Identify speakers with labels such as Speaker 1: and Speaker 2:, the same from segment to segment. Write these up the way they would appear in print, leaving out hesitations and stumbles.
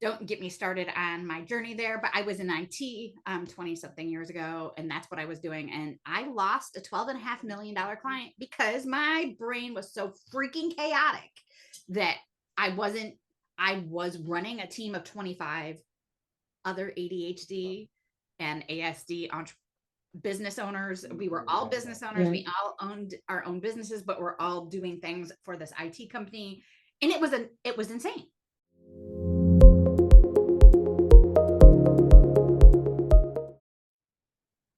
Speaker 1: Don't get me started on my journey there, but I was in IT 20 something years ago, and that's what I was doing. And I lost a $12.5 million client because my brain was so freaking chaotic that I was running a team of 25 other ADHD and ASD business owners. We were all business owners.
Speaker 2: Yeah.
Speaker 1: We all owned our own businesses, but we're all doing things for this IT company. And it was insane.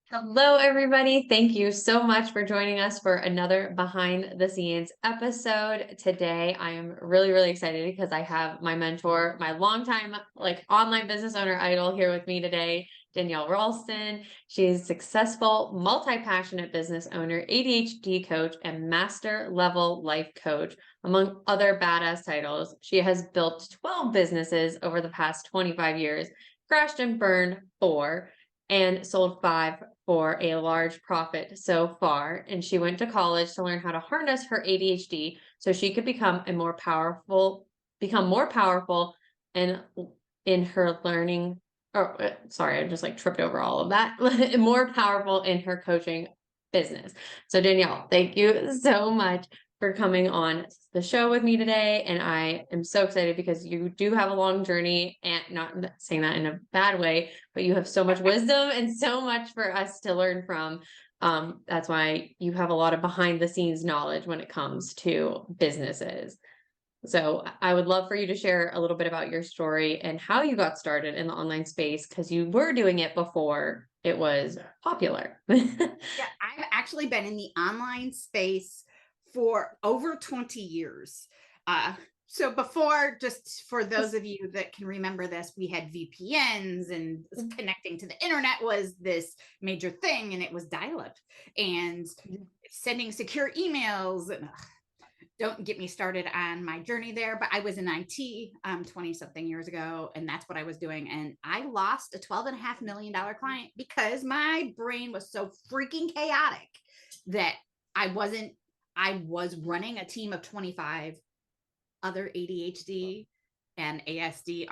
Speaker 2: Hello, everybody. Thank you so much for joining us for another behind the scenes episode. Today, I am really, really excited because I have my mentor, my longtime online business owner idol here with me today, Danielle Ralston. She's successful, multi-passionate business owner, ADHD coach, and master level life coach, among other badass titles. She has built 12 businesses over the past 25 years, crashed and burned 4, and sold 5 for a large profit so far. And she went to college to learn how to harness her ADHD so she could become more powerful and in her learning. Oh, sorry, I just tripped over all of that. More powerful in her coaching business. So Danielle, thank you so much for coming on the show with me today. And I am so excited because you do have a long journey, and not saying that in a bad way, but you have so much wisdom and so much for us to learn from. That's why you have a lot of behind the scenes knowledge when it comes to businesses. So I would love for you to share a little bit about your story and how you got started in the online space, because you were doing it before it was popular.
Speaker 1: Yeah, I've actually been in the online space for over 20 years. So before, just for those of you that can remember this, we had VPNs and connecting to the internet was this major thing, and it was dial-up and sending secure emails. And don't get me started on my journey there, but I was in IT 20 something years ago, and that's what I was doing. And I lost a $12.5 million client because my brain was so freaking chaotic that I was running a team of 25 other ADHD and ASD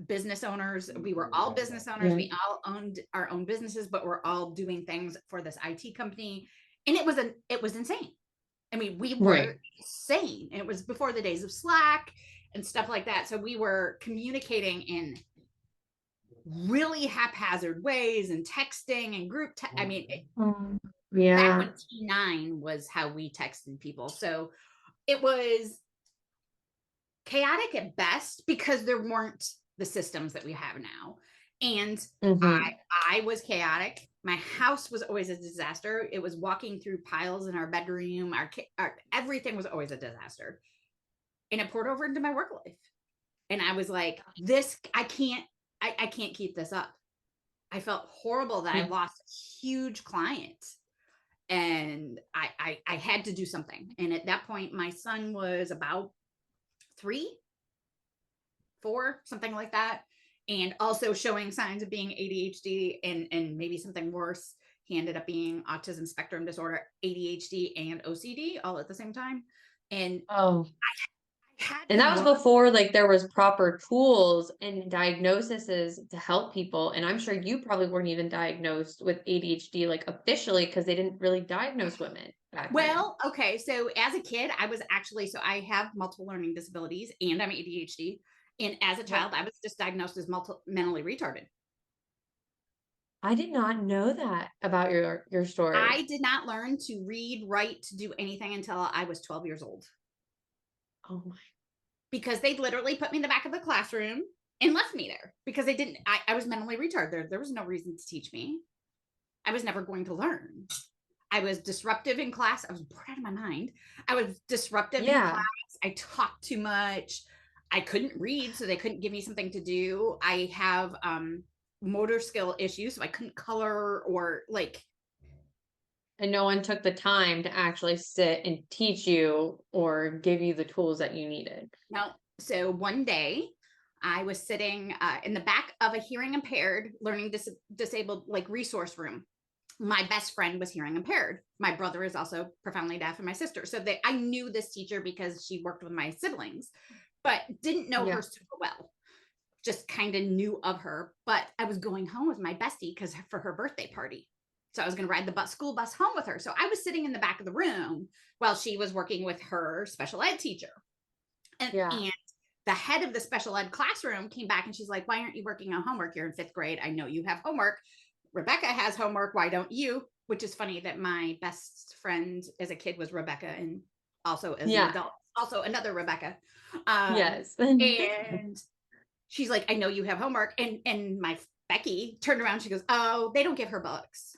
Speaker 1: business owners. We were all business owners.
Speaker 2: Yeah.
Speaker 1: We all owned our own businesses, but we're all doing things for this IT company. And it was insane. I mean, we were
Speaker 2: Right.
Speaker 1: insane. And it was before the days of Slack and stuff like that. So we were communicating in really haphazard ways and texting and I mean, back when
Speaker 2: Yeah.
Speaker 1: T9 was how we texted people. So it was chaotic at best because there weren't the systems that we have now. And I
Speaker 2: Hmm.
Speaker 1: I was chaotic. My house was always a disaster. It was walking through piles in our bedroom. Our everything was always a disaster. And it poured over into my work life. And I was like, this I can't keep this up. I felt horrible that I lost a huge client, and I had to do something. And at that point, my son was about 3, 4, something like that, and also showing signs of being ADHD and maybe something worse. He ended up being autism spectrum disorder, ADHD, and OCD all at the same time. And
Speaker 2: Oh,
Speaker 1: I had
Speaker 2: and
Speaker 1: to
Speaker 2: that
Speaker 1: learn.
Speaker 2: was before there was proper tools and diagnoses to help people. And I'm sure you probably weren't even diagnosed with ADHD officially, because they didn't really diagnose women back then.
Speaker 1: Well, okay. So as a kid, so I have multiple learning disabilities and I'm ADHD. And as a
Speaker 2: Yep.
Speaker 1: child, I was just diagnosed as mentally retarded.
Speaker 2: I did not know that about your
Speaker 1: I
Speaker 2: story.
Speaker 1: did not learn to read, write, to do anything until I was 12 years old,
Speaker 2: Oh my.
Speaker 1: because they literally put me in the back of the classroom and left me there because they didn't. I was mentally retarded. There was no reason to teach me. I was never going to learn. I was disruptive in class. I was bored out of my mind. I was disruptive in class.
Speaker 2: Yeah.
Speaker 1: I talked too much. I couldn't read, so they couldn't give me something to do. I have motor skill issues, so I couldn't color or
Speaker 2: And no one took the time to actually sit and teach you or give you the tools that you needed.
Speaker 1: no. So one day, I was sitting in the back of a hearing impaired learning disabled resource room. My best friend was hearing impaired. My brother is also profoundly deaf, and my sister. So I knew this teacher because she worked with my siblings, but didn't know her
Speaker 2: Yeah.
Speaker 1: super well. just kind of knew of her, but I was going home with my bestie because for her birthday party. So I was going to ride the school bus home with her. So I was sitting in the back of the room while she was working with her special ed teacher. And the head of the special ed classroom came back and she's like, why aren't you working on homework? You're in 5th grade. I know you have homework. Rebecca has homework. Why don't you? Which is funny that my best friend as a kid was Rebecca, and also as an adult, also another Rebecca.
Speaker 2: Yes.
Speaker 1: And she's like, I know you have homework. And my Becky turned around. She goes, oh, they don't give her books.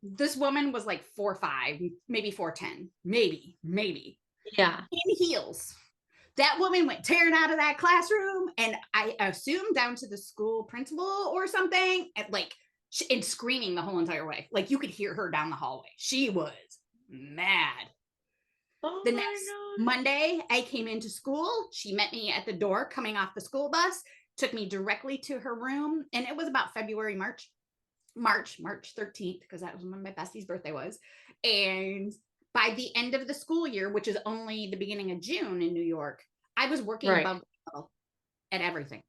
Speaker 1: This woman was like 4'5", maybe 4'10", maybe.
Speaker 2: Yeah.
Speaker 1: In heels. That woman went tearing out of that classroom, and I assume down to the school principal or something, and screaming the whole entire way. Like you could hear her down the hallway. She was mad. The next Monday, I came into school. She met me at the door coming off the school bus, took me directly to her room, and it was about February, March 13th, because that was when my bestie's birthday was. And by the end of the school year, which is only the beginning of June in New York, I was working above level at everything.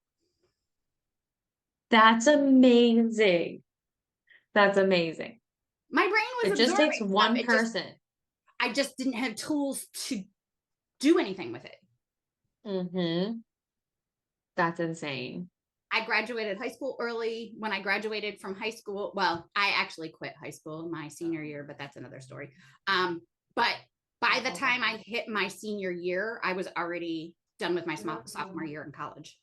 Speaker 2: That's amazing. That's amazing.
Speaker 1: My brain was
Speaker 2: it just takes one person.
Speaker 1: I just didn't have tools to do anything with it.
Speaker 2: That's insane.
Speaker 1: I graduated high school early. When I graduated from high school, well, I actually quit high school my senior year, but that's another story. But by the time I hit my senior year, I was already done with my sophomore year in college.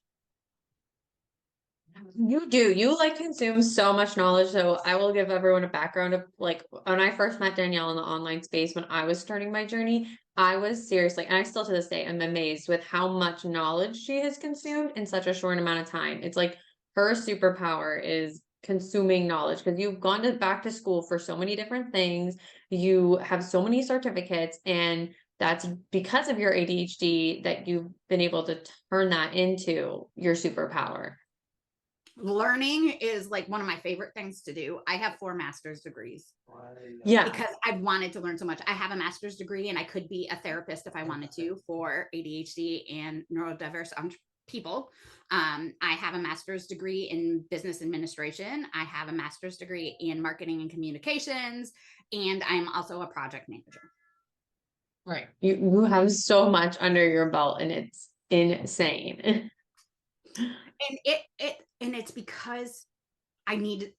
Speaker 2: You like consume so much knowledge. So I will give everyone a background of like when I first met Danielle in the online space, when I was starting my journey, I was seriously, and I still to this day am amazed with how much knowledge she has consumed in such a short amount of time. It's like her superpower is consuming knowledge because you've gone back to school for so many different things. You have so many certificates, and that's because of your ADHD that you've been able to turn that into your superpower.
Speaker 1: Learning is like one of my favorite things to do. I have 4 master's degrees.
Speaker 2: Yeah.
Speaker 1: Because I've wanted to learn so much. I have a master's degree and I could be a therapist if I wanted to for ADHD and neurodiverse people. I have a master's degree in business administration. I have a master's degree in marketing and communications. And I'm also a project manager.
Speaker 2: Right. You have so much under your belt and it's insane.
Speaker 1: And it's because I need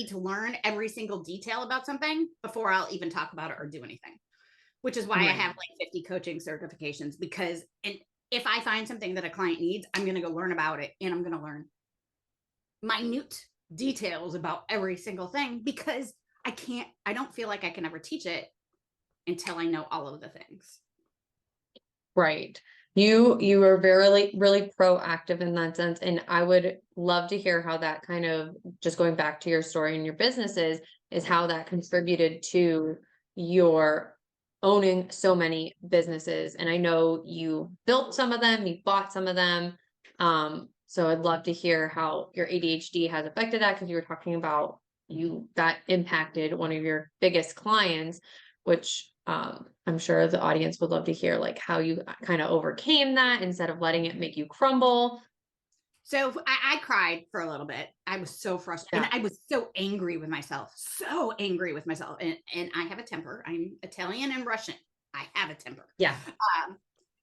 Speaker 1: to learn every single detail about something before I'll even talk about it or do anything, which is why I have like 50 coaching certifications, because if I find something that a client needs, I'm going to go learn about it, and I'm going to learn minute details about every single thing, because I don't feel like I can ever teach it until I know all of the things.
Speaker 2: Right. You are very, really proactive in that sense. And I would love to hear how that kind of, just going back to your story and your businesses, is how that contributed to your owning so many businesses. And I know you built some of them, you bought some of them. So I'd love to hear how your ADHD has affected that, because you were talking about that impacted one of your biggest clients, which I'm sure the audience would love to hear like how you kind of overcame that instead of letting it make you crumble.
Speaker 1: So I cried for a little bit. I was so frustrated. And I was so angry with myself. And I have a temper. I'm Italian and Russian. I have a temper.
Speaker 2: Yeah.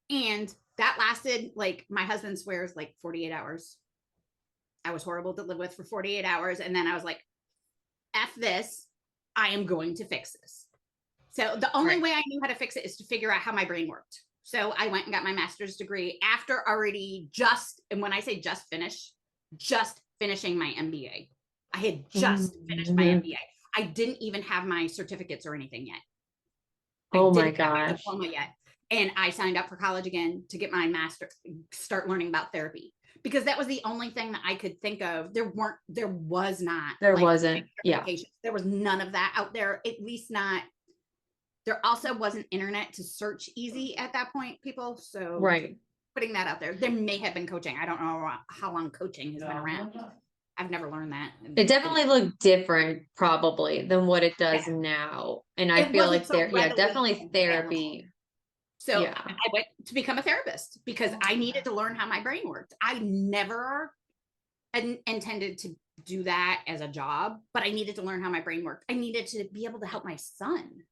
Speaker 1: And that lasted, like, my husband swears, like 48 hours. I was horrible to live with for 48 hours. And then I was like, F this. I am going to fix this. So the only way I knew how to fix it is to figure out how my brain worked. So I went and got my master's degree after already and when I say just finishing my MBA. I had just finished my MBA. I didn't even have my certificates or anything yet.
Speaker 2: Oh my
Speaker 1: didn't have my
Speaker 2: gosh.
Speaker 1: diploma yet. And I signed up for college again to get my master, start learning about therapy, because that was the only thing that I could think of. There wasn't.
Speaker 2: Yeah.
Speaker 1: There was none of that out there, at least not. There also wasn't internet to search easy at that point, people. So putting that out there, there may have been coaching. I don't know how long coaching has been around. I've never learned that.
Speaker 2: It definitely looked different probably than what it does now. And I feel like definitely therapy.
Speaker 1: So
Speaker 2: Yeah.
Speaker 1: I went to become a therapist because I needed to learn how my brain worked. I never intended to do that as a job, but I needed to learn how my brain worked. I needed to be able to help my son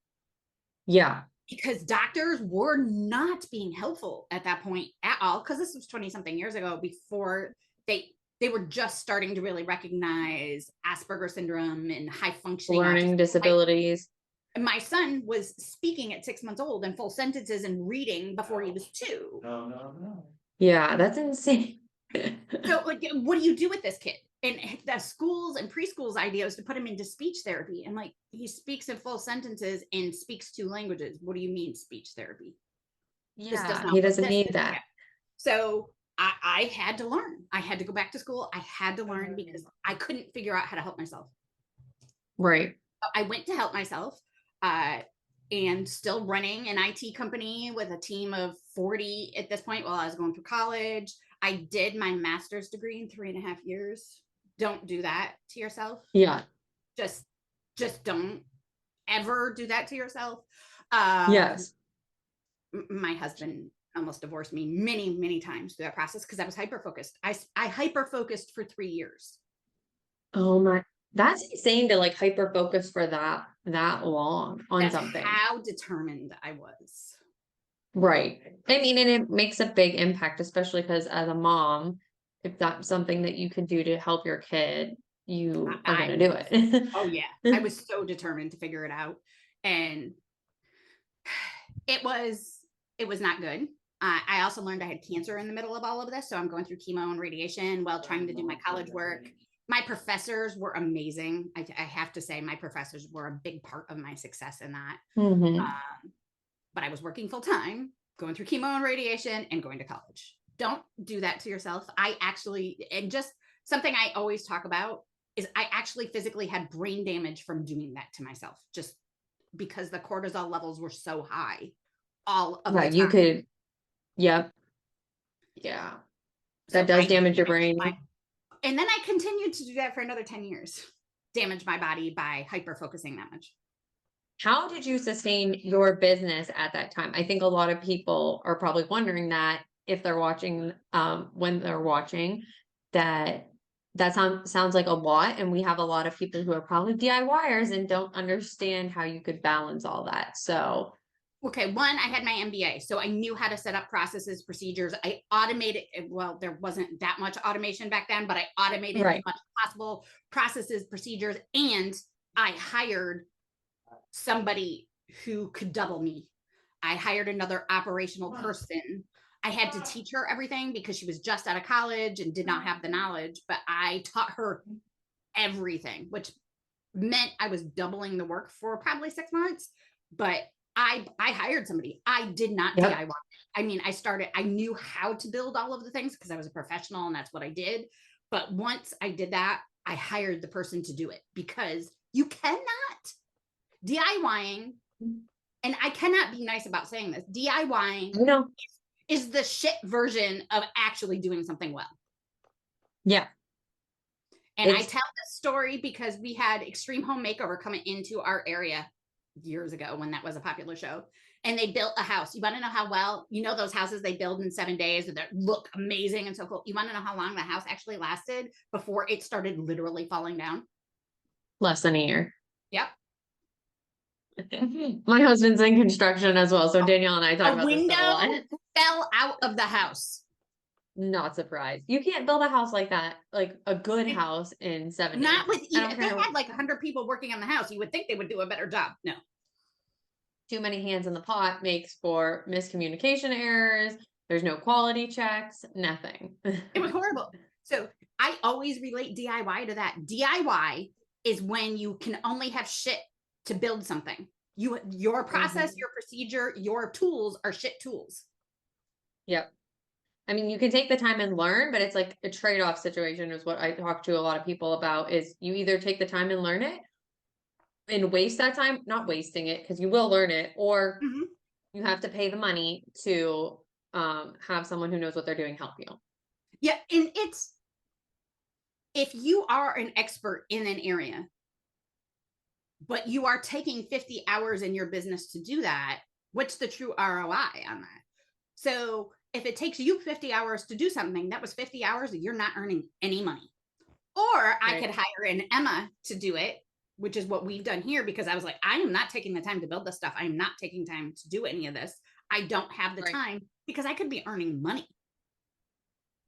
Speaker 2: Yeah.
Speaker 1: because doctors were not being helpful at that point at all. Because this was 20 something years ago, before they were just starting to really recognize Asperger syndrome and high functioning
Speaker 2: Learning
Speaker 1: autism.
Speaker 2: disabilities.
Speaker 1: My son was speaking at 6 months old in full sentences and reading before he was 2.
Speaker 2: Yeah, that's insane.
Speaker 1: So, like, what do you do with this kid? And the schools and preschools idea is to put him into speech therapy. And like, he speaks in full sentences and speaks 2 languages. What do you mean speech therapy? This does
Speaker 2: Yeah,
Speaker 1: not
Speaker 2: he
Speaker 1: work.
Speaker 2: doesn't need
Speaker 1: Yeah.
Speaker 2: that.
Speaker 1: So I had to learn. I had to go back to school. I had to learn because I couldn't figure out how to help myself.
Speaker 2: Right.
Speaker 1: I went to help myself, and still running an IT company with a team of 40 at this point while I was going through college. I did my master's degree in 3.5 years. Don't do that to yourself.
Speaker 2: Yeah.
Speaker 1: Just don't ever do that to yourself.
Speaker 2: Yes.
Speaker 1: My husband almost divorced me many times through that process because I was hyper focused. I hyper focused for 3 years.
Speaker 2: Oh my, that's insane to like hyper focus for that long on
Speaker 1: That's
Speaker 2: something.
Speaker 1: how determined I was.
Speaker 2: Right. I mean, and it makes a big impact, especially because as a mom, if that's something that you can do to help your kid, you are going to do it.
Speaker 1: Oh yeah, I was so determined to figure it out, and it was not good. I also learned I had cancer in the middle of all of this, so I'm going through chemo and radiation while trying to do my college work. My professors were amazing. I have to say, my professors were a big part of my success in that. But I was working full time, going through chemo and radiation, and going to college. Don't do that to yourself. And just something I always talk about is I actually physically had brain damage from doing that to myself, just because the cortisol levels were so high all of the
Speaker 2: Right.
Speaker 1: time.
Speaker 2: You could, yep. Yeah.
Speaker 1: So
Speaker 2: That does
Speaker 1: I
Speaker 2: damage your brain.
Speaker 1: and then I continued to do that for another 10 years, damage my body by hyper focusing that much.
Speaker 2: How did you sustain your business at that time? I think a lot of people are probably wondering that if they're watching, when they're watching, that sounds like a lot. And we have a lot of people who are probably DIYers and don't understand how you could balance all that. So,
Speaker 1: Okay, one, I had my MBA, so I knew how to set up processes, procedures. I automated, well, there wasn't that much automation back then, but I automated
Speaker 2: right.
Speaker 1: as much as possible, processes, procedures, and I hired somebody who could double me. I hired another operational person. I had to teach her everything because she was just out of college and did not have the knowledge, but I taught her everything, which meant I was doubling the work for probably 6 months, but I hired somebody. I did not
Speaker 2: Yep.
Speaker 1: DIY. I mean, I knew how to build all of the things because I was a professional and that's what I did. But once I did that, I hired the person to do it because you cannot DIYing, and I cannot be nice about saying this, DIYing
Speaker 2: No.
Speaker 1: is the shit version of actually doing something well.
Speaker 2: Yeah.
Speaker 1: And I tell this story because we had Extreme Home Makeover coming into our area years ago when that was a popular show. And they built a house. You want to know how well, those houses they build in 7 days that look amazing and so cool. You want to know how long the house actually lasted before it started literally falling down?
Speaker 2: Less than a year.
Speaker 1: Yep.
Speaker 2: My husband's in construction as well. So Danielle and I talk about this stuff a lot.
Speaker 1: A window fell out of the house.
Speaker 2: Not surprised. You can't build a house like that, like a good house in 7 days.
Speaker 1: Not with,
Speaker 2: I don't
Speaker 1: if they
Speaker 2: care.
Speaker 1: had like 100 people working on the house, you would think they would do a better job. No.
Speaker 2: Too many hands in the pot makes for miscommunication errors. There's no quality checks, nothing.
Speaker 1: It was horrible. So I always relate DIY to that. DIY is when you can only have shit to build something. Your process, your procedure, your tools are shit tools.
Speaker 2: Yep. I mean, you can take the time and learn, but it's like a trade-off situation is what I talk to a lot of people about is you either take the time and learn it and waste that time, not wasting it because you will learn it, or you have to pay the money to have someone who knows what they're doing help you.
Speaker 1: Yeah. And if you are an expert in an area, but you are taking 50 hours in your business to do that, What's the true ROI on that? So if it takes you 50 hours to do something, that was 50 hours that you're not earning any money. Or I could hire an Emma to do it, which is what we've done here, because I was like, I am not taking the time to build this stuff. I am not taking time to do any of this. I don't have the time because I could be earning money.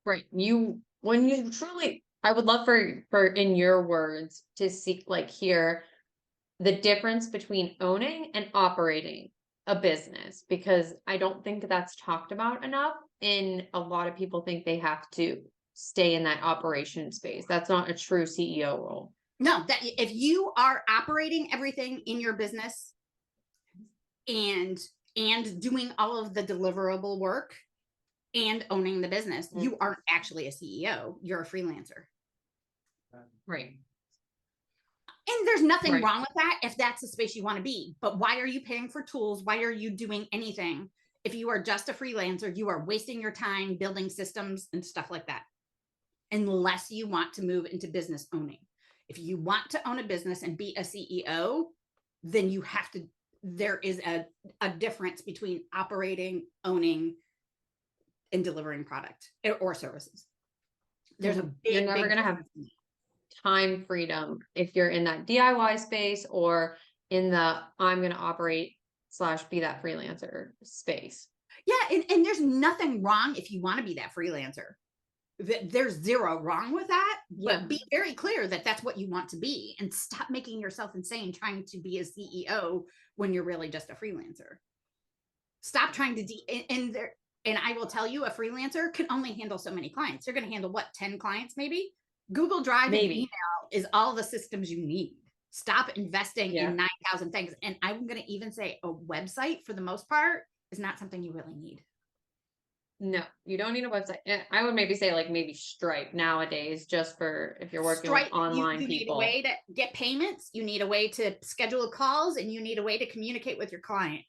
Speaker 2: Right. When you truly, I would love for in your words to see, like, hear the difference between owning and operating a business, because I don't think that's talked about enough. And a lot of people think they have to stay in that operation space. That's not a true CEO role.
Speaker 1: No, that if you are operating everything in your business and doing all of the deliverable work and owning the business, you aren't actually a CEO. You're a freelancer.
Speaker 2: Right.
Speaker 1: And there's nothing wrong with that if that's the space you want to be. But why are you paying for tools? Why are you doing anything? If you are just a freelancer, you are wasting your time building systems and stuff like that, unless you want to move into business owning. If you want to own a business and be a CEO, then you have to, there is a difference between operating, owning, and delivering product or services. There's a big,
Speaker 2: you're never going to have time freedom if you're in that DIY space or in the I'm going to operate / be that freelancer space.
Speaker 1: Yeah. And there's nothing wrong if you want to be that freelancer. There's zero wrong with that, but be very clear that that's what you want to be, and stop making yourself insane trying to be a CEO when you're really just a freelancer. Stop trying to and I will tell you, a freelancer can only handle so many clients. They're going to handle what, 10 clients maybe? Google Drive and email is all the systems you need. Stop investing in 9,000 things. And I'm going to even say a website, for the most part, is not something you really need.
Speaker 2: No, you don't need a website. I would maybe say like maybe Stripe nowadays, just for if you're working with online
Speaker 1: you
Speaker 2: people.
Speaker 1: You need a way to get payments. You need a way to schedule calls, and you need a way to communicate with your client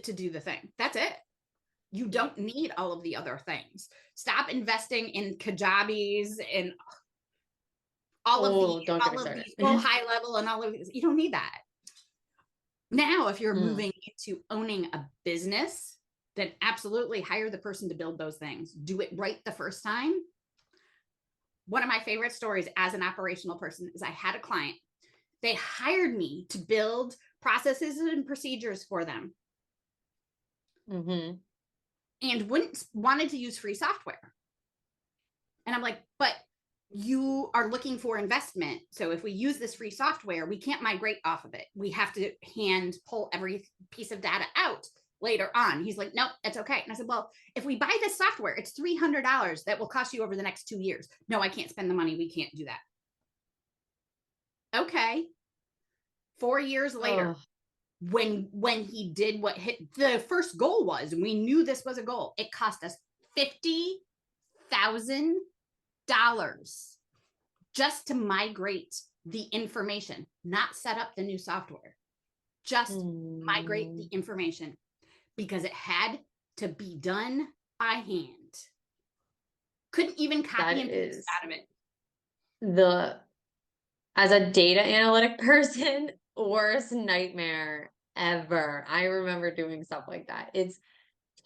Speaker 1: to do the thing. That's it. You don't need all of the other things. Stop investing in Kajabis and all of these go high level and all of these. You don't need that. Now, if you're moving into owning a business, then absolutely hire the person to build those things. Do it right the first time. One of my favorite stories as an operational person is I had a client. They hired me to build processes and procedures for them. And wanted to use free software. And I'm like, but you are looking for investment. So if we use this free software, we can't migrate off of it. We have to pull every piece of data out later on. He's like, nope, it's okay. And I said, well, if we buy this software, it's $300 that will cost you over the next 2 years. No, I can't spend the money. We can't do that. Okay. 4 years later, when he did what the first goal was, and we knew this was a goal, it cost us $50,000 just to migrate the information, not set up the new software, just migrate the information, because it had to be done by hand. Couldn't even copy and paste out of it.
Speaker 2: As a data analytic person, worst nightmare ever. I remember doing stuff like that. It's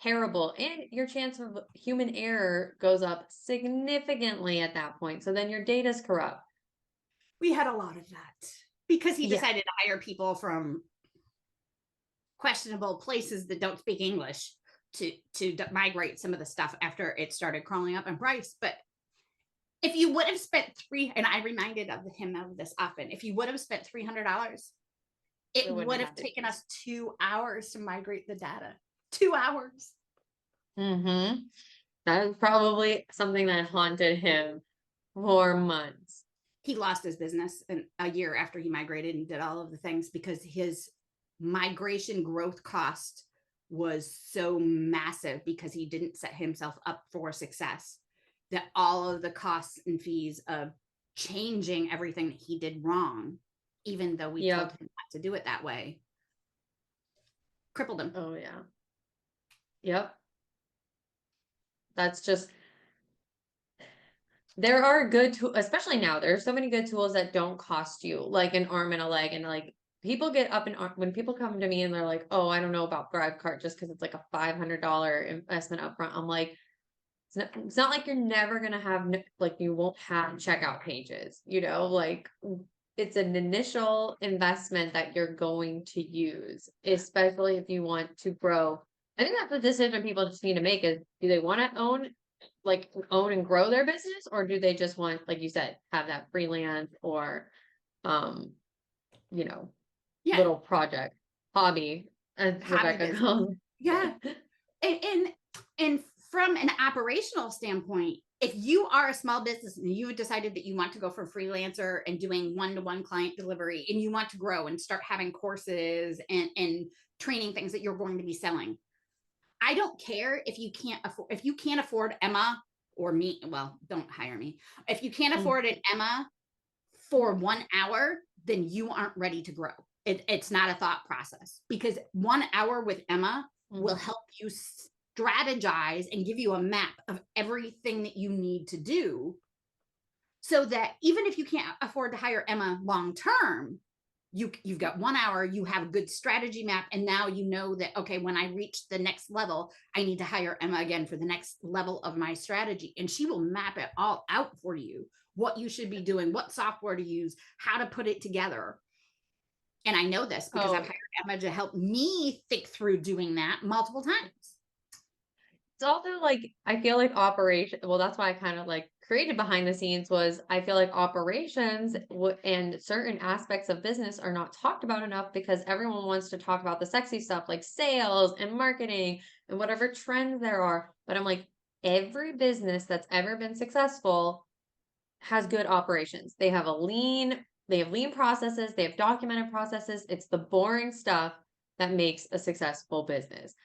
Speaker 2: terrible. And your chance of human error goes up significantly at that point. So then your data's corrupt.
Speaker 1: We had a lot of that because he decided to hire people from questionable places that don't speak English to migrate some of the stuff after it started crawling up in price. But if you would have spent and I reminded him of this often, if you would have spent $300, it would have taken us 2 hours to migrate the data. 2 hours.
Speaker 2: That is probably something that haunted him for months.
Speaker 1: He lost his business a year after he migrated and did all of the things, because his migration growth cost was so massive because he didn't set himself up for success, that all of the costs and fees of changing everything that he did wrong, even though we told him not to do it that way, crippled him.
Speaker 2: Oh yeah. Yep. That's just, there are good tools, especially now, there's so many good tools that don't cost you like an arm and a leg and like people get up and when people come to me and they're like, oh, I don't know about Thrivecart just because it's like a $500 investment upfront. I'm like, it's not like you're never going to have, like, you won't have checkout pages, like it's an initial investment that you're going to use, especially if you want to grow. I think that's the decision people just need to make is, do they want to own and grow their business, or do they just want, like you said, have that freelance or, um, little project, hobby, as
Speaker 1: hobby
Speaker 2: Rebecca
Speaker 1: business.
Speaker 2: calls
Speaker 1: Yeah.
Speaker 2: it.
Speaker 1: And from an operational standpoint, if you are a small business and you decided that you want to go for freelancer and doing one-to-one client delivery, and you want to grow and start having courses and training things that you're going to be selling, I don't care if you can't afford Emma or me. Well, don't hire me. If you can't afford an Emma for 1 hour, then you aren't ready to grow. It's not a thought process, because 1 hour with Emma will help you strategize and give you a map of everything that you need to do, so that even if you can't afford to hire Emma long term, you've got 1 hour, you have a good strategy map, and now you know that, okay, when I reach the next level, I need to hire Emma again for the next level of my strategy, and she will map it all out for you, what you should be doing, what software to use, how to put it together. And I know this because I've hired Emma to help me think through doing that multiple times.
Speaker 2: It's also like, I feel like that's why I kind of like created behind the scenes, was I feel like operations and certain aspects of business are not talked about enough, because everyone wants to talk about the sexy stuff like sales and marketing and whatever trends there are. But I'm like, every business that's ever been successful has good operations. They have lean processes, they have documented processes. It's the boring stuff that makes a successful business.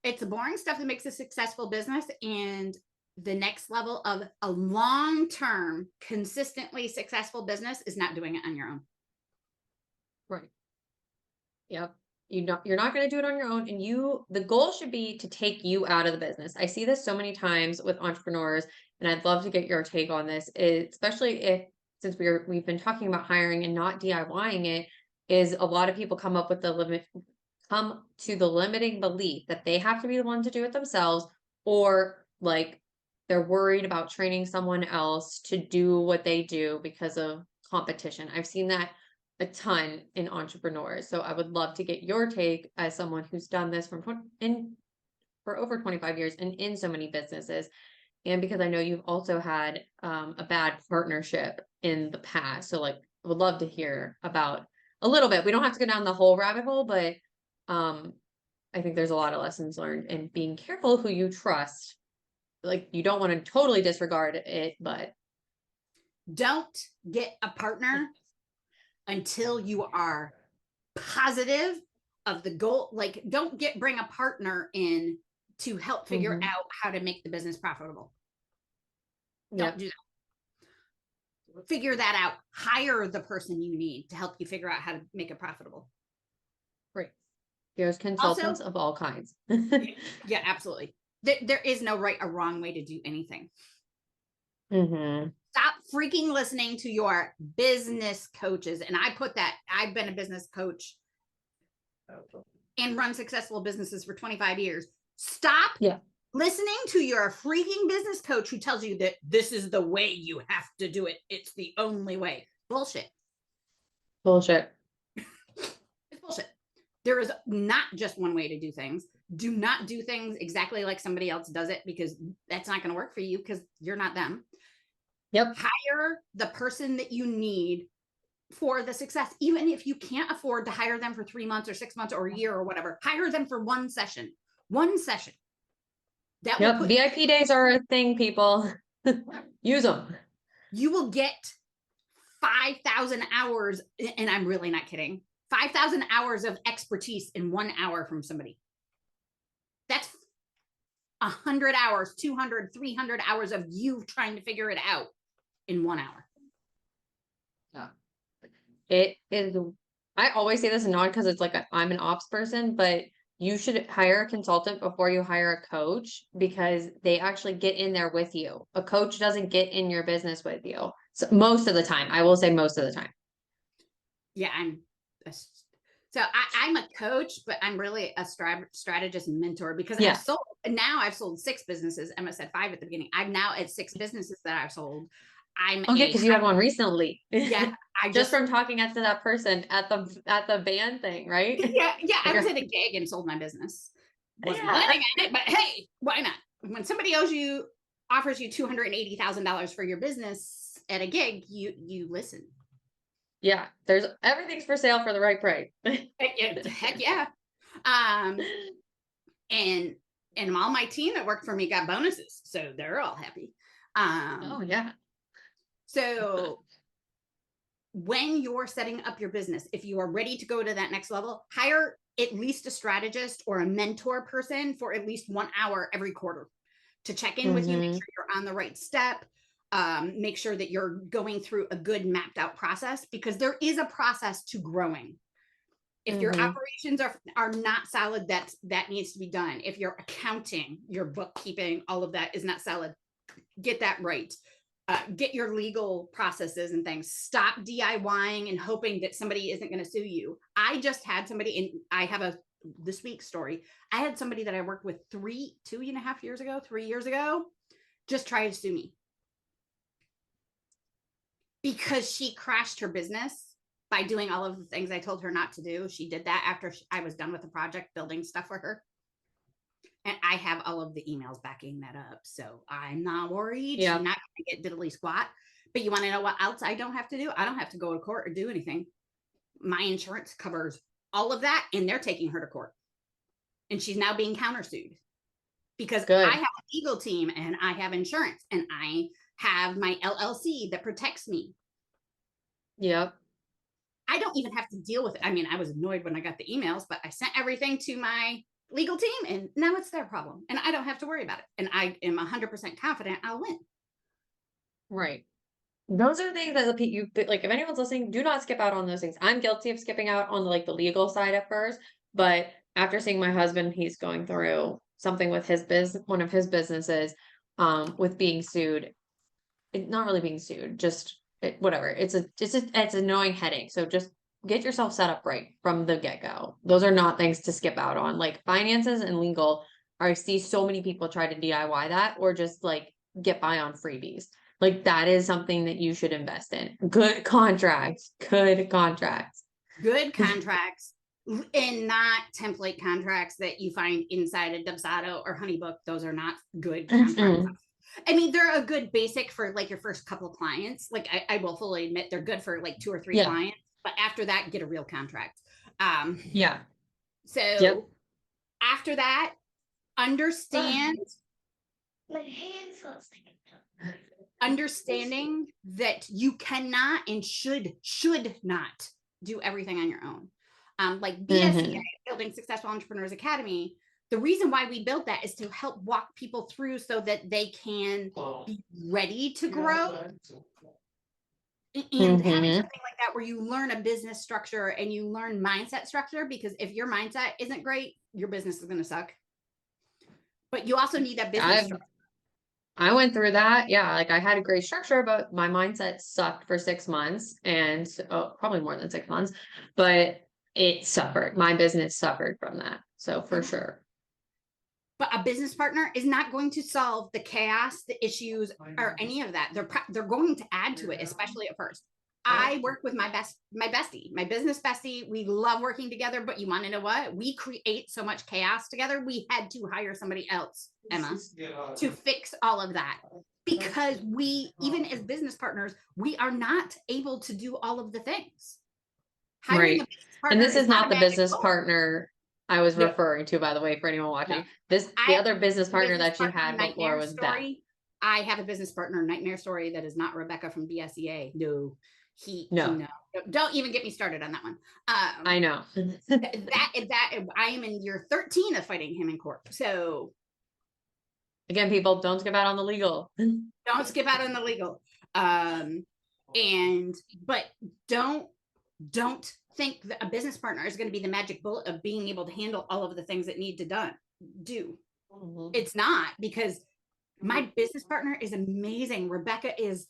Speaker 1: It's the boring stuff that makes a successful business. And the next level of a long-term, consistently successful business is not doing it on your own.
Speaker 2: Right. Yep. You're not going to do it on your own. And the goal should be to take you out of the business. I see this so many times with entrepreneurs, and I'd love to get your take on this, especially since we've been talking about hiring and not DIYing it, is a lot of people come to the limiting belief that they have to be the one to do it themselves, or like they're worried about training someone else to do what they do because of competition. I've seen that a ton in entrepreneurs. So I would love to get your take as someone who's done this for over 25 years and in so many businesses. And because I know you've also had a bad partnership in the past. So like, I would love to hear about a little bit. We don't have to go down the whole rabbit hole, but I think there's a lot of lessons learned in being careful who you trust. Like, you don't want to totally disregard it, but
Speaker 1: don't get a partner until you are positive of the goal. Like, don't bring a partner in to help figure out how to make the business profitable. Don't do that. Figure that out. Hire the person you need to help you figure out how to make it profitable.
Speaker 2: Great. There's consultants of all kinds.
Speaker 1: Yeah, absolutely. There is no right or wrong way to do anything. Stop freaking listening to your business coaches. And I've been a business coach and run successful businesses for 25 years. Stop listening to your freaking business coach who tells you that this is the way you have to do it. It's the only way. Bullshit. It's bullshit. There is not just one way to do things. Do not do things exactly like somebody else does it, because that's not going to work for you, because you're not them. Hire the person that you need for the success. Even if you can't afford to hire them for 3 months or 6 months or a year or whatever, hire them for one session. That
Speaker 2: VIP days are a thing, people. Use them.
Speaker 1: You will get 5,000 hours, and I'm really not kidding, 5,000 hours of expertise in 1 hour from somebody. That's 100 hours, 200, 300 hours of you trying to figure it out in 1 hour.
Speaker 2: It is. I always say this not because it's like I'm an ops person, but you should hire a consultant before you hire a coach, because they actually get in there with you. A coach doesn't get in your business with you. So most of the time, I will say most of the time.
Speaker 1: Yeah, I'm a coach, but I'm really a strategist and mentor because
Speaker 2: Yeah.
Speaker 1: I've sold 6 businesses. Emma said 5 at the beginning. I'm now at 6 businesses that I've sold. I'm
Speaker 2: Okay,
Speaker 1: a
Speaker 2: because you had one recently.
Speaker 1: Yeah, I
Speaker 2: Just
Speaker 1: just
Speaker 2: from talking to that person at the band thing, right?
Speaker 1: yeah, I was
Speaker 2: Like,
Speaker 1: at a gig and sold my business. Wasn't
Speaker 2: yeah.
Speaker 1: planning on it, but hey, why not? When somebody offers you $280,000 for your business at a gig, you listen.
Speaker 2: Yeah. There's everything's for sale for the right price.
Speaker 1: Heck yeah. Um, and all my team that worked for me got bonuses, so they're all happy.
Speaker 2: Oh yeah.
Speaker 1: So when you're setting up your business, if you are ready to go to that next level, hire at least a strategist or a mentor person for at least 1 hour every quarter to check in with you, make
Speaker 2: Mm-hmm.
Speaker 1: sure you're on the right step, make sure that you're going through a good mapped out process, because there is a process to growing. If your
Speaker 2: Mm-hmm.
Speaker 1: operations are not solid, that needs to be done. If your accounting, your bookkeeping, all of that is not solid, get that right. Get your legal processes and things. Stop DIYing and hoping that somebody isn't going to sue you. I just had somebody, and I have this week's story. I had somebody that I worked with 2.5 years ago, 3 years ago, just try to sue me because she crashed her business by doing all of the things I told her not to do. She did that after I was done with the project building stuff for her. And I have all of the emails backing that up. So I'm not worried. She's
Speaker 2: Yeah.
Speaker 1: not going to get diddly squat. But you want to know what else I don't have to do? I don't have to go to court or do anything. My insurance covers all of that, and they're taking her to court. And she's now being countersued because I
Speaker 2: Good.
Speaker 1: have a legal team and I have insurance and I have my LLC that protects me.
Speaker 2: Yep.
Speaker 1: I don't even have to deal with it. I mean, I was annoyed when I got the emails, but I sent everything to my legal team and now it's their problem and I don't have to worry about it. And I am 100% confident I'll win.
Speaker 2: Right. Those are things that you like. If anyone's listening, do not skip out on those things. I'm guilty of skipping out on like the legal side at first, but after seeing my husband, he's going through something with one of his businesses, with being sued. Not really being sued, just whatever. It's an annoying headache. So just get yourself set up right from the get go. Those are not things to skip out on. Like finances and legal, I see so many people try to DIY that or just like get by on freebies. Like that is something that you should invest in. Good contracts, good contracts.
Speaker 1: Good contracts and not template contracts that you find inside a Dubsado or Honeybook. Those are not good contracts.
Speaker 2: Mm-mm.
Speaker 1: I mean, they're a good basic for like your first couple of clients. Like I will fully admit they're good for like 2 or 3
Speaker 2: Yeah.
Speaker 1: clients, but after that, get a real contract.
Speaker 2: Yeah. Yep.
Speaker 1: So after that, understand
Speaker 2: My hands feel like
Speaker 1: understanding that you cannot and should not do everything on your own. Like BSEA,
Speaker 2: Mm-hmm.
Speaker 1: Building Successful Entrepreneurs Academy, the reason why we built that is to help walk people through so that they can be ready to grow. And having
Speaker 2: Mm-hmm.
Speaker 1: something like that where you learn a business structure and you learn mindset structure, because if your mindset isn't great, your business is going to suck. But you also need that business structure.
Speaker 2: I went through that. Yeah, like I had a great structure, but my mindset sucked for 6 months and probably more than 6 months, but it suffered. My business suffered from that. So for sure.
Speaker 1: But a business partner is not going to solve the chaos, the issues, or any of that. They're going to add to it, especially at first. I work with my bestie, my business bestie. We love working together, but you want to know what? We create so much chaos together. We had to hire somebody else, Emma, to fix all of that because we, even as business partners, we are not able to do all of the things. Hiring a
Speaker 2: Right.
Speaker 1: business
Speaker 2: And
Speaker 1: partner
Speaker 2: this
Speaker 1: is
Speaker 2: is
Speaker 1: not
Speaker 2: not
Speaker 1: a
Speaker 2: the
Speaker 1: magic
Speaker 2: business
Speaker 1: bullet.
Speaker 2: partner I was
Speaker 1: No,
Speaker 2: referring to, by the way, for anyone
Speaker 1: no.
Speaker 2: watching. The
Speaker 1: I
Speaker 2: other business partner
Speaker 1: business
Speaker 2: that you
Speaker 1: partner
Speaker 2: had before
Speaker 1: nightmare
Speaker 2: was that.
Speaker 1: story. I have a business partner nightmare story that is not Rebecca from BSEA. No, he
Speaker 2: No,
Speaker 1: no. Don't even get me started on that one.
Speaker 2: I know.
Speaker 1: That I am in year 13 of fighting him in court. So
Speaker 2: Again, people don't skip out on the legal.
Speaker 1: don't skip out on the legal. And but don't think that a business partner is going to be the magic bullet of being able to handle all of the things that need to do.
Speaker 2: Mhm.
Speaker 1: It's not, because my business partner is amazing. Rebecca is,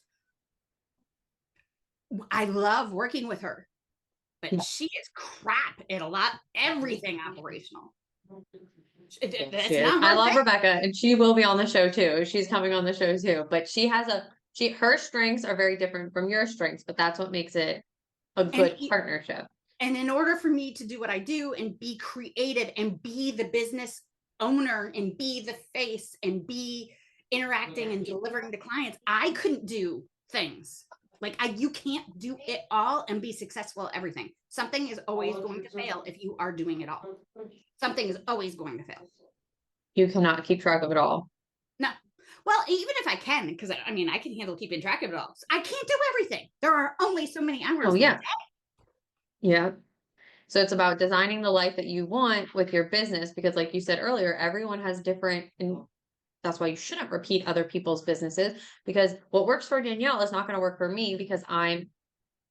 Speaker 1: I love working with her. but she is crap at everything operational. That's not
Speaker 2: I
Speaker 1: her
Speaker 2: love
Speaker 1: thing.
Speaker 2: Rebecca, and she will be on the show too. She's coming on the show too. But her strengths are very different from your strengths, but that's what makes it a
Speaker 1: And
Speaker 2: good partnership.
Speaker 1: And in order for me to do what I do and be creative and be the business owner and be the face and be interacting and delivering to clients, I couldn't do things. You can't do it all and be successful at everything. Something is always going to fail if you are doing it all. Something is always going to fail.
Speaker 2: You cannot keep track of it all.
Speaker 1: No. Well, even if I can, because I mean, I can handle keeping track of it all. I can't do everything. There are only so many hours.
Speaker 2: Oh, yeah. Yeah. So it's about designing the life that you want with your business, because like you said earlier, everyone has different, and that's why you shouldn't repeat other people's businesses, because what works for Danielle is not going to work for me, because I'm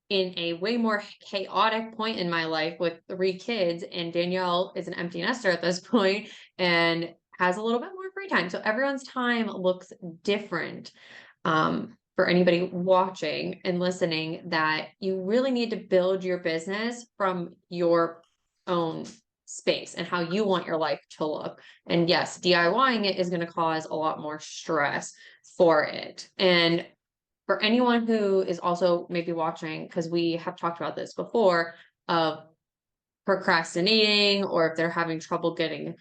Speaker 2: in a way more chaotic point in my life with 3 kids, and Danielle is an empty nester at this point and has a little bit more free time. So everyone's time looks different. For anybody watching and listening, that you really need to build your business from your own space and how you want your life to look. And yes, DIYing it is going to cause a lot more stress for it. And for anyone who is also maybe watching, because we have talked about this before, of procrastinating, or if they're having trouble getting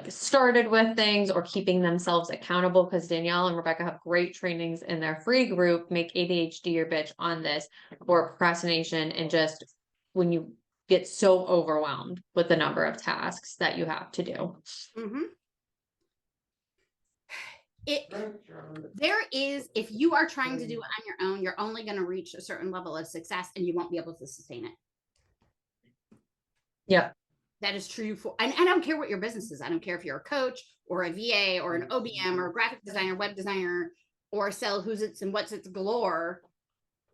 Speaker 2: started with things or keeping themselves accountable, because Danielle and Rebecca have great trainings in their free group, Make ADHD Your Bitch, on this for procrastination, and just when you get so overwhelmed with the number of tasks that you have to do.
Speaker 1: Mm-hmm. There is, if you are trying to do it on your own, you're only going to reach a certain level of success and you won't be able to sustain it.
Speaker 2: Yeah.
Speaker 1: That is true for, and I don't care what your business is. I don't care if you're a coach or a VA or an OBM or a graphic designer, web designer, or sell who's it's and what's its galore.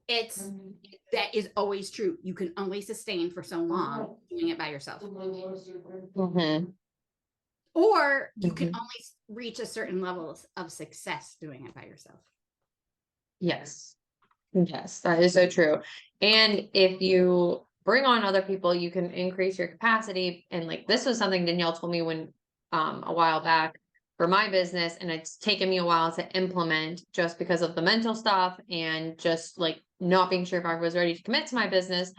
Speaker 1: That is always true. You can only sustain for so long doing it by yourself.
Speaker 2: Mm-hmm.
Speaker 1: Or you can only reach a certain level of success doing it by yourself.
Speaker 2: Yes. Yes, that is so true. And if you bring on other people, you can increase your capacity. And this was something Danielle told me when a while back for my business, and it's taken me a while to implement, just because of the mental stuff and just not being sure if I was ready to commit to my business.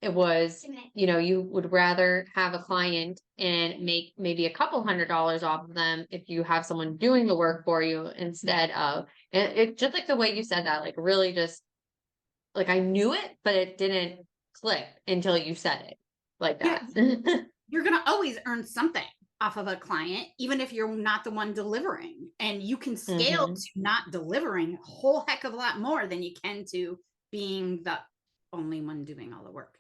Speaker 2: It was, you would rather have a client and make maybe a couple $100s off of them if you have someone doing the work for you, instead of, and it just the way you said that, really just I knew it, but it didn't click until you said it like that.
Speaker 1: Yeah, you're going to always earn something off of a client, even if you're not the one delivering, and you can scale to not delivering a whole heck of a lot more than you can to being the only one doing all the work.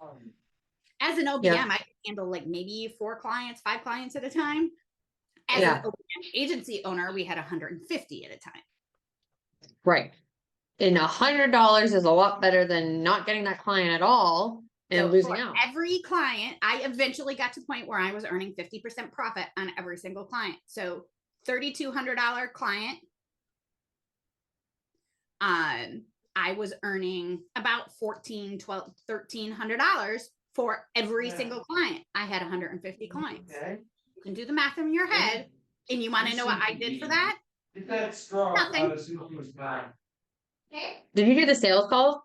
Speaker 1: As an OBM, I can handle maybe 4 clients, 5 clients at a time. As an OBM agency owner, we had 150 at a time.
Speaker 2: Right. And $100 is a lot better than not getting that client at all and losing out.
Speaker 1: Every client, I eventually got to the point where I was earning 50% profit on every single client. So $3,200 client, I was earning about $1,400, $1,200, $1,300 for every single client. I had 150 clients. You can do the math in your head, and you want to know what I did for that? Nothing.
Speaker 2: Did you do the sales calls?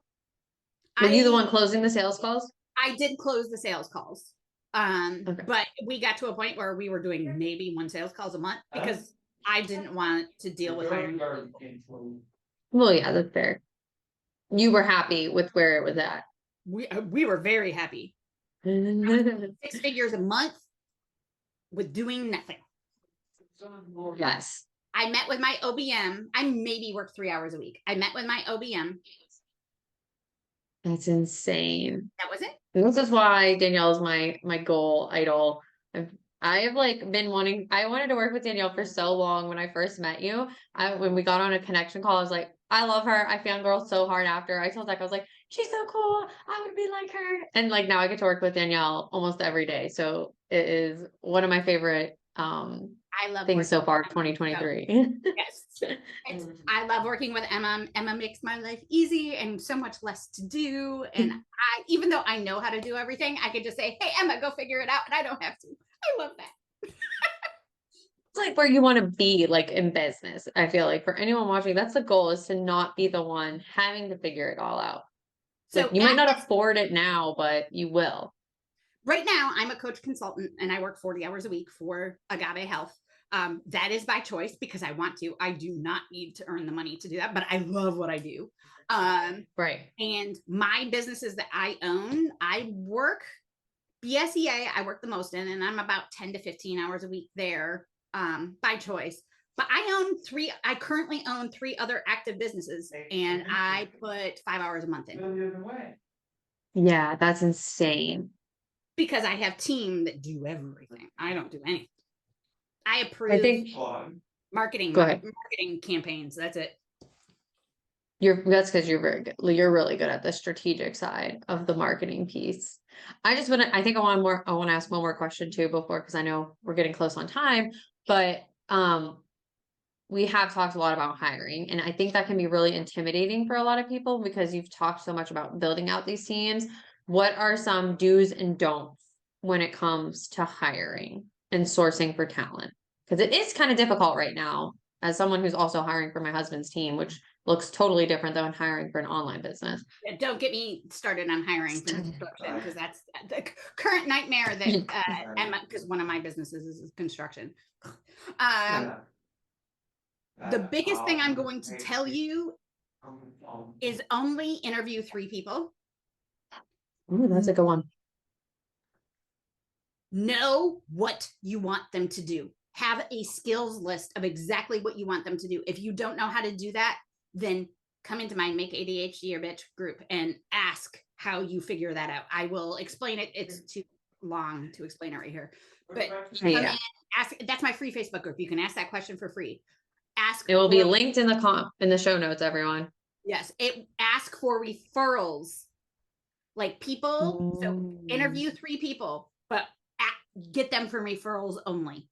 Speaker 2: Were you the one closing the sales calls?
Speaker 1: I did close the sales calls. But we got to a point where we were doing maybe 1 sales calls a month, because I didn't want to deal with hiring.
Speaker 2: Well, yeah, that's fair. You were happy with where it was at.
Speaker 1: We were very happy. 6 figures a month with doing nothing.
Speaker 2: Yes.
Speaker 1: I met with my OBM. I maybe worked 3 hours a week. I met with my OBM.
Speaker 2: That's insane.
Speaker 1: That was it.
Speaker 2: This is why Danielle is my goal idol. I have been wanting, I wanted to work with Danielle for so long. When I first met you, when we got on a connection call, I was like, I love her. I fangirl so hard after. I told Zach, I was like, she's so cool. I would be like her. And now I get to work with Danielle almost every day. So it is one of my favorite
Speaker 1: I love
Speaker 2: things so
Speaker 1: working
Speaker 2: far,
Speaker 1: with Emma. So
Speaker 2: 2023.
Speaker 1: yes, I love working with Emma. Emma makes my life easy and so much less to do. And even though I know how to do everything, I could just say, "Hey, Emma, go figure it out," and I don't have to. I love that.
Speaker 2: It's like where you want to be, like in business. I feel like for anyone watching, that's the goal, is to not be the one having to figure it all out.
Speaker 1: So
Speaker 2: Like you might not afford it now, but you will.
Speaker 1: right now, I'm a coach consultant and I work 40 hours a week for Agave Health. That is by choice because I want to. I do not need to earn the money to do that, but I love what I do.
Speaker 2: Right.
Speaker 1: And my businesses that I own, I work BSEA, I work the most in, and I'm about 10 to 15 hours a week there by choice. But I currently own 3 other active businesses, and I put 5 hours a month in.
Speaker 2: Yeah, that's insane.
Speaker 1: Because I have team that do everything. I don't do anything. I
Speaker 2: I
Speaker 1: approve
Speaker 2: think,
Speaker 1: marketing
Speaker 2: go ahead.
Speaker 1: marketing campaigns. That's it.
Speaker 2: That's because you're very good. You're really good at the strategic side of the marketing piece. I think I want to ask one more question too before, because I know we're getting close on time, but we have talked a lot about hiring, and I think that can be really intimidating for a lot of people because you've talked so much about building out these teams. What are some do's and don'ts when it comes to hiring and sourcing for talent? Because it is kind of difficult right now, as someone who's also hiring for my husband's team, which looks totally different than when hiring for an online business.
Speaker 1: Don't get me started on hiring for construction because that's the current nightmare that Emma, because one of my businesses is construction. The biggest thing I'm going to tell you is only interview 3 people.
Speaker 2: Ooh, that's a good one.
Speaker 1: Know what you want them to do. Have a skills list of exactly what you want them to do. If you don't know how to do that, then come into my Make ADHD Your Bitch group and ask how you figure that out. I will explain it. It's too long to explain it right here. But
Speaker 2: Yeah.
Speaker 1: ask. That's my free Facebook group. You can ask that question for free.
Speaker 2: It will be linked in the show notes, everyone.
Speaker 1: Yes, ask for referrals. Like people, so interview 3 people, but get them from referrals only.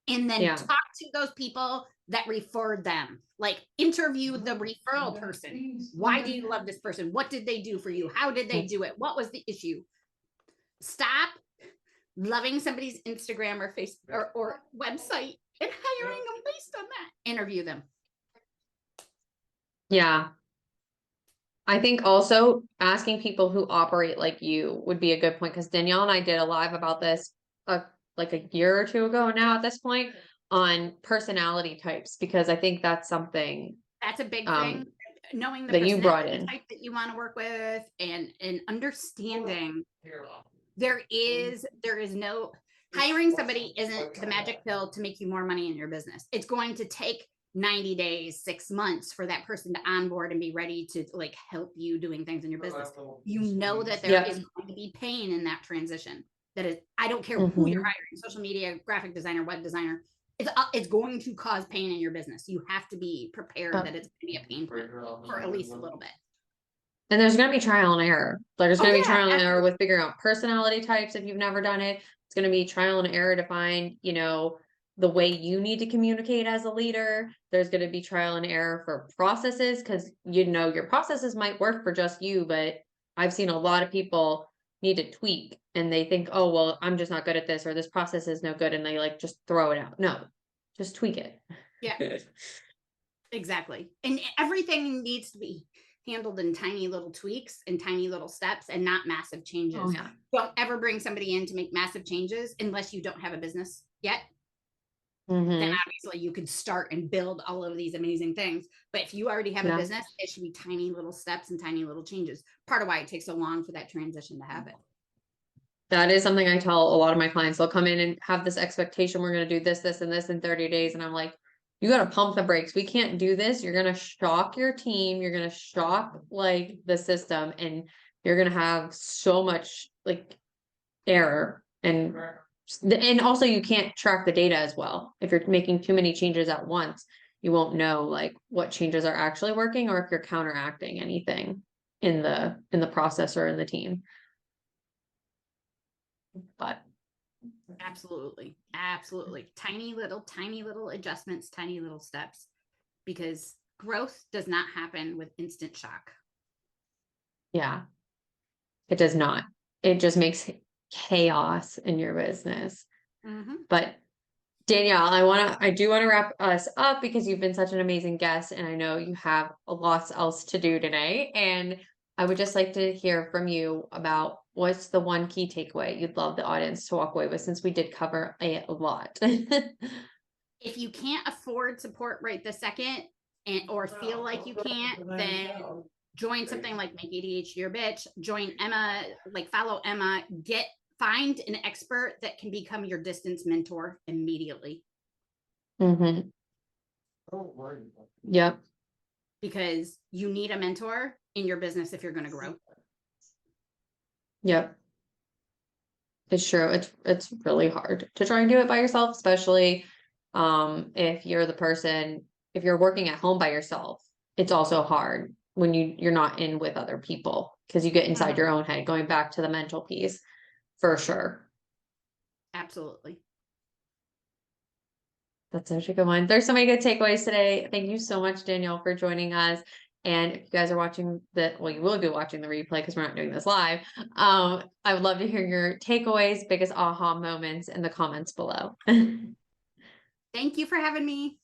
Speaker 1: And then talk to those people that referred them. Like interview the referral person. Why do you love this person? What did they do for you? How did they do it? What was the issue? Stop loving somebody's Instagram or Facebook or website and hiring them based on that. Interview them.
Speaker 2: Yeah. I think also asking people who operate like you would be a good point, because Danielle and I did a live about this like a year or 2 ago now at this point, on personality types, because I think that's something
Speaker 1: that's a big thing. Knowing the
Speaker 2: that you brought in
Speaker 1: type that you want to work with and understanding there is no hiring somebody isn't the magic pill to make you more money in your business. It's going to take 90 days, 6 months for that person to onboard and be ready to like help you doing things in your business. You know that there is going to be pain in that transition. That is, I don't care who you're hiring, social media, graphic designer, web designer. It's going to cause pain in your business. You have to be prepared that it's going to be a pain point for at least a little bit.
Speaker 2: And there's going to be trial and error. There's going to be trial and error with figuring out personality types if you've never done it. It's going to be trial and error to find, the way you need to communicate as a leader. There's going to be trial and error for processes, because your processes might work for just you, but I've seen a lot of people need to tweak and they think, oh, well, I'm just not good at this, or this process is no good, and they like just throw it out. No, just tweak it.
Speaker 1: Yeah, exactly. And everything needs to be handled in tiny little tweaks and tiny little steps and not massive changes.
Speaker 2: Oh, yeah.
Speaker 1: Don't ever bring somebody in to make massive changes unless you don't have a business yet. Then obviously you could start and build all of these amazing things. But if you already have a business, it should be tiny little steps and tiny little changes. Part of why it takes so long for that transition to happen.
Speaker 2: That is something I tell a lot of my clients. They'll come in and have this expectation, we're going to do this, this, and this in 30 days. And I'm like, you got to pump the brakes. We can't do this. You're going to shock your team. You're going to shock like the system, and you're going to have so much like error, and also you can't track the data as well. If you're making too many changes at once, you won't know like what changes are actually working, or if you're counteracting anything in the process or in the team. But
Speaker 1: Absolutely. Absolutely. Tiny little adjustments, tiny little steps, because growth does not happen with instant shock.
Speaker 2: Yeah, it does not. It just makes chaos in your business.
Speaker 1: Mm-hmm.
Speaker 2: But Danielle, I do want to wrap us up because you've been such an amazing guest and I know you have lots else to do today. And I would just like to hear from you about what's the one key takeaway you'd love the audience to walk away with, since we did cover a lot.
Speaker 1: If you can't afford support right this second, or feel like you can't, then join something like Make ADHD Your Bitch, join Emma, like follow Emma, find an expert that can become your distance mentor immediately.
Speaker 2: Hmm. Yep.
Speaker 1: Because you need a mentor in your business if you're going to grow.
Speaker 2: Yep. It's true. It's really hard to try and do it by yourself, especially if you're the person, if you're working at home by yourself. It's also hard when you're not in with other people because you get inside your own head, going back to the mental piece for sure.
Speaker 1: Absolutely.
Speaker 2: That's such a good one. There's so many good takeaways today. Thank you so much, Danielle, for joining us. And if you guys are watching well, you will be watching the replay because we're not doing this live. I would love to hear your takeaways, biggest aha moments in the comments below.
Speaker 1: Thank you for having me.